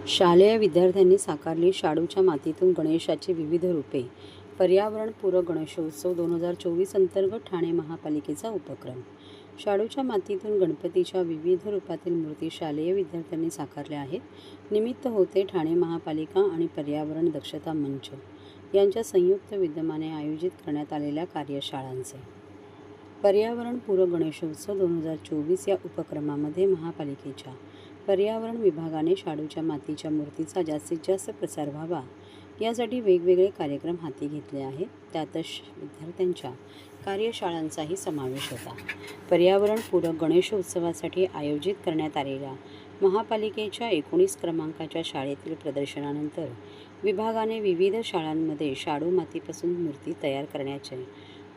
शालेय विद्यार्थ्यांनी साकारली शाडूच्या मातीतून गणेशाची विविध रूपे. पर्यावरणपूरक गणेशोत्सव 2024 अंतर्गत ठाणे महापालिकेचा उपक्रम. शाडूच्या मातीतून गणपतीच्या विविध रूपातील मूर्ती शालेय विद्यार्थ्यांनी साकारल्या आहेत. निमित्त होते ठाणे महापालिका आणि पर्यावरण दक्षता मंच यांच्या संयुक्त विद्यमाने आयोजित करण्यात आलेल्या कार्यशाळांचे. पर्यावरणपूरक गणेशोत्सव 2024 या उपक्रमामध्ये महापालिकेच्या पर्यावरण विभागाने शाडूच्या मातीच्या मूर्तीचा जास्तीत जास्त प्रसार व्हावा यासाठी वेगवेगळे कार्यक्रम हाती घेतले आहेत. त्यातच विद्यार्थ्यांच्या कार्यशाळांचाही समावेश होता. पर्यावरणपूरक गणेशोत्सवासाठी आयोजित करण्यात आलेल्या महापालिकेच्या 19 क्रमांकाच्या शाळेतील प्रदर्शनानंतर विभागाने विविध शाळांमध्ये शाडू मातीपासून मूर्ती तयार करण्याचे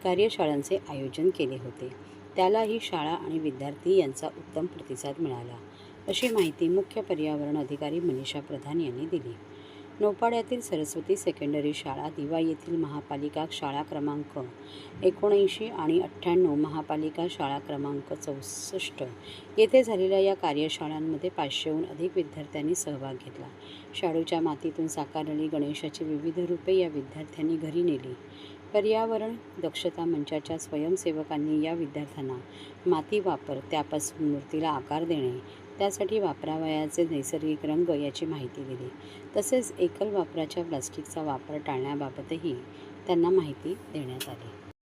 कार्यशाळांचे आयोजन केले होते. त्यालाही शाळा आणि विद्यार्थी यांचा उत्तम प्रतिसाद मिळाला, अशी माहिती मुख्य पर्यावरण अधिकारी मनीषा प्रधान यांनी दिली. नौपाड्यातील सरस्वती सेकंडरी शाळा, दिवा येथील महापालिका शाळा क्रमांक 79 आणि 98, महापालिका शाळा क्रमांक 64 येथे झालेल्या या कार्यशाळांमध्ये 500हून अधिक विद्यार्थ्यांनी सहभाग घेतला. शाडूच्या मातीतून साकारलेली गणेशाची विविध रूपे या विद्यार्थ्यांनी घरी नेली. पर्यावरण दक्षता मंचाच्या स्वयंसेवकांनी या विद्यार्थ्यांना माती वापर, त्यापासून मूर्तीला आकार देणे, त्यासाठी वापरावयाचे नैसर्गिक रंग याची माहिती दिली. तसेच एकल वापराच्या प्लास्टिकचा वापर टाळण्याबाबतही त्यांना माहिती देण्यात आली.